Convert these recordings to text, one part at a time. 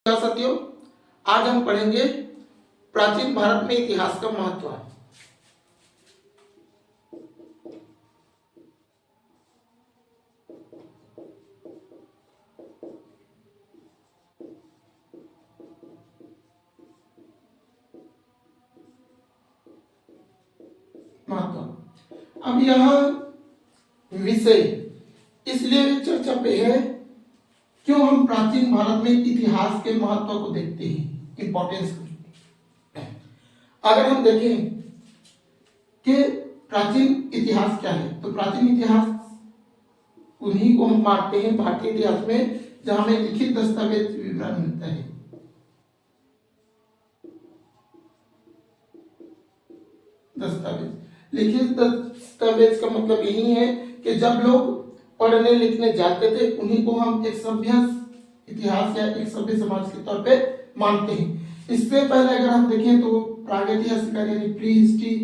साथियों, आज हम पढ़ेंगे प्राचीन भारत में इतिहास का महत्व। अब यह विषय इसलिए चर्चा पे है क्यों हम प्राचीन भारत में इतिहास के महत्व को देखते हैं, इंपॉर्टेंस को। अगर हम देखें कि प्राचीन इतिहास क्या है, तो प्राचीन इतिहास उन्हीं को हम मानते हैं भारतीय इतिहास में जहां में लिखित दस्तावेज विवरण मिलता है। दस्तावेज, लिखित दस्तावेज का मतलब यही है कि जब लोग पढ़ने लिखने जाते थे उन्हीं को हम एक सभ्य इतिहास या एक सभ्य समाज के तौर पे मानते हैं। इससे पहले अगर हम देखें तो प्रागैतिहासिक यानी प्री हिस्ट्री।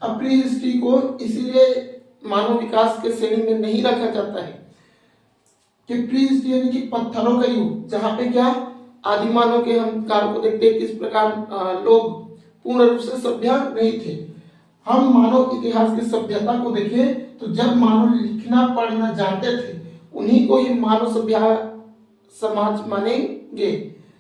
अब प्री हिस्ट्री को इसीलिए मानव विकास के श्रेणी में नहीं रखा जाता है कि प्री हिस्ट्री यानी कि पत्थरों का युग, जहां पे क्या आदि मानव के हम काल को देखते हैं, किस प्रकार लोग पूर्ण रूप से सभ्य नहीं थे। हम मानव इतिहास की सभ्यता को देखें तो जब मानव लिखना पढ़ना जानते थे उन्हीं को ही मानव सभ्य समाज मानेंगे,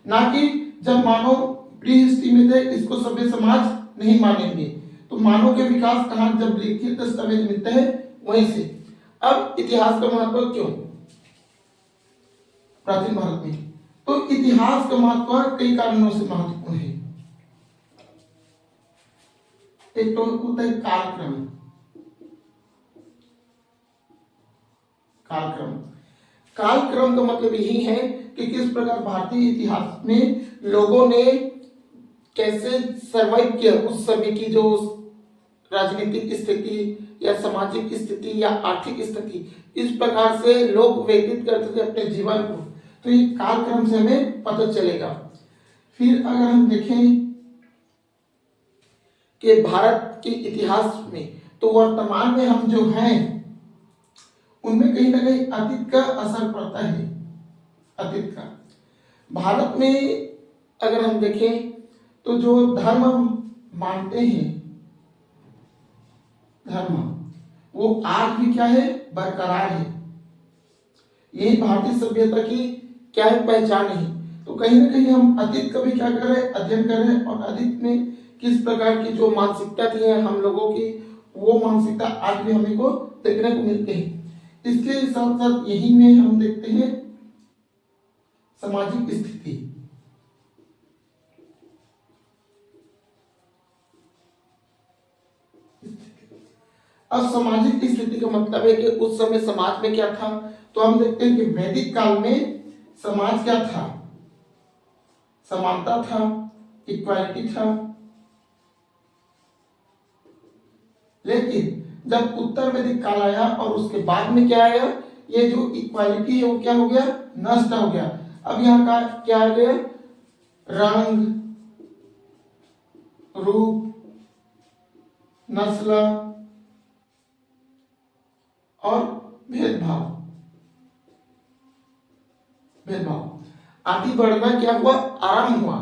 ना कि जब मानव प्री हिस्ट्री में थे इसको सभ्य समाज नहीं मानेंगे। तो मानव के विकास कहाँ, जब लिखित दस्तावेज मिलते हैं वहीं से। अब इतिहास का महत्व क्यों प्राचीन भारत में, तो इतिहास का महत्व कई कारणों से महत्वपूर्ण है। एक तो होता है कालक्रम। कालक्रम का मतलब यही है कि किस प्रकार भारतीय इतिहास में लोगों ने कैसे सरवाइव किया, उस समय की जो राजनीतिक स्थिति या सामाजिक स्थिति या आर्थिक स्थिति, इस प्रकार से लोग व्यतीत करते थे अपने जीवन को। तो ये कालक्रम से हमें पता चलेगा। फिर अगर हम देखें कि भारत के इतिहास में, तो वर्तमान में हम जो हैं उनमें कहीं ना कहीं अतीत का असर पड़ता है। अतीत का भारत में अगर हम देखें तो जो धर्म मानते हैं, धर्म वो आज भी क्या है, बरकरार है। यही भारतीय सभ्यता की क्या है, पहचान है। तो कहीं ना कहीं हम अतीत का भी क्या कर रहे हैं, अध्ययन कर रहे हैं, और अतीत में किस प्रकार की जो मानसिकता थी हम लोगों की, वो मानसिकता आज भी हमें को देखने को मिलते हैं। इसके साथ साथ यही में हम देखते हैं सामाजिक स्थिति। अब सामाजिक स्थिति का मतलब है कि उस समय समाज में क्या था, तो हम देखते हैं कि वैदिक काल में समाज क्या था, समानता था, इक्वालिटी था। लेकिन जब उत्तर वैदिक काल आया और उसके बाद में क्या आया, ये जो इक्वालिटी है वो क्या हो गया, नष्ट हो गया। अब यहाँ का क्या आ गया, रंग, रूप, नस्ल और भेदभाव आदि बढ़ना क्या हुआ, आरंभ हुआ।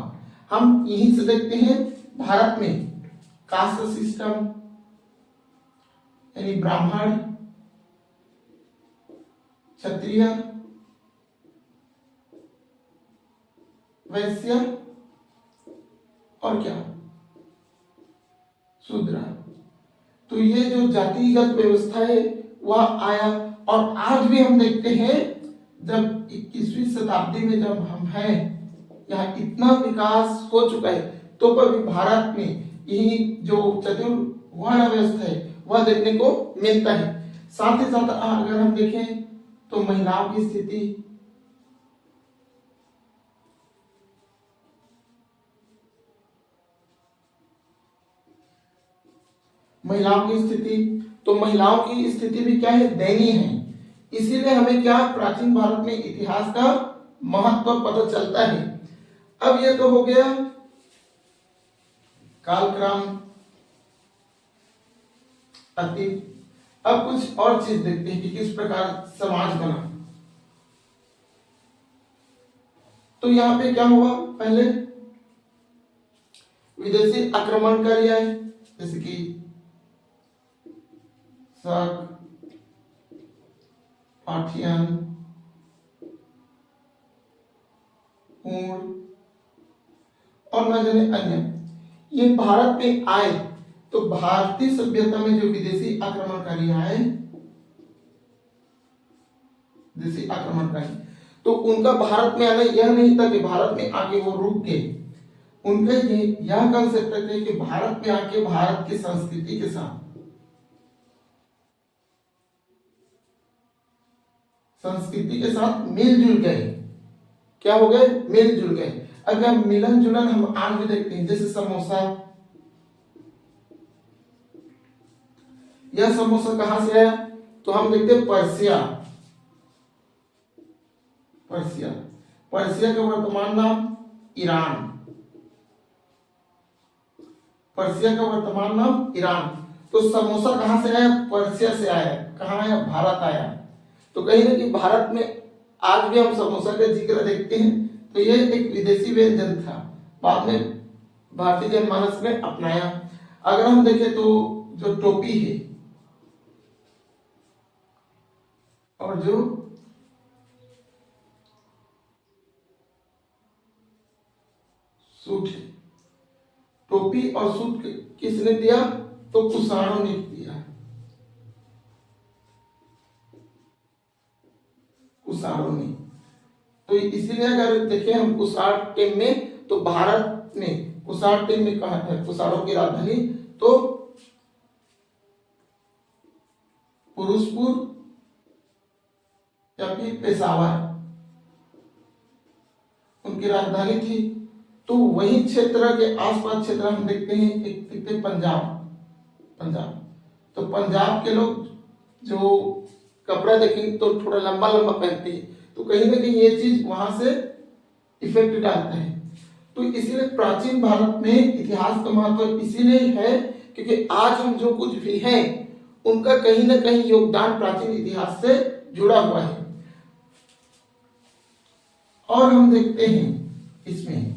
हम यहीं से देखते हैं भारत में कास्ट सिस्टम यानी ब्राह्मण, क्षत्रिय, वैश्य और क्या, शूद्र। तो ये जो जातिगत व्यवस्था है वह आया। और आज भी हम देखते हैं जब 21वीं शताब्दी में जब हम हैं, यहाँ इतना विकास हो चुका है, तो पर भी भारत में यही जो चतुर्वर्ण व्यवस्था है वह देखने को मिलता है। साथ ही साथ अगर हम देखें तो महिलाओं की स्थिति, तो महिलाओं की स्थिति भी क्या है, दयनीय है। इसीलिए हमें क्या प्राचीन भारत में इतिहास का महत्व पता चलता है। अब ये तो हो गया कालक्रम, अतीत। अब कुछ और चीज देखते हैं कि किस प्रकार समाज बना। तो यहाँ पे क्या हुआ, पहले विदेशी आक्रमणकारी आए, जैसे कि शक, पाठियन, हूण और न जाने अन्य, ये भारत में आए। तो भारतीय सभ्यता में जो विदेशी आक्रमणकारी आए, विदेशी आक्रमणकारी, तो उनका भारत में आना यह नहीं था कि भारत में आके वो रुक गए। उनका ये यह कंसेप्ट है कि भारत में आके भारत की संस्कृति के साथ, संस्कृति के साथ मिलजुल गए। क्या हो गए, मिलजुल गए। अगर मिलन जुलन हम आज भी देखते हैं, जैसे समोसा, यह समोसा कहां से आया, तो हम देखते हैं पर्सिया। पर्सिया, पर्सिया का वर्तमान नाम ईरान। पर्सिया का वर्तमान नाम ईरान। तो समोसा कहां से आया, पर्सिया से आया। कहां आया, भारत आया। तो कहीं ना कहीं भारत में आज भी हम समोसा का जिक्र देखते हैं। तो यह एक विदेशी व्यंजन था, बाद में भारतीय जनमानस में अपनाया। अगर हम देखें तो जो टोपी है और जो सूट है, टोपी और सूट किसने दिया, तो कुषाणों ने दिया। कुषाणों ने। तो इसीलिए अगर देखें हम कुषाण टीम में, तो भारत में कुषाण टीम में कहा है कुषाणों की राजधानी तो पुरुषपुर या फिर पेशावर उनकी राजधानी थी। तो वही क्षेत्र के आसपास क्षेत्र हम देखते हैं, एक देखते हैं पंजाब। पंजाब, तो पंजाब के लोग जो कपड़ा देखेंगे तो थोड़ा लंबा लंबा पहनते हैं। तो कहीं ना कहीं ये चीज वहां से इफेक्ट डालता है। तो इसीलिए प्राचीन भारत में इतिहास का महत्व इसीलिए है क्योंकि आज हम जो कुछ भी हैं उनका कहीं ना कहीं योगदान प्राचीन इतिहास से जुड़ा हुआ है। और हम देखते हैं इसमें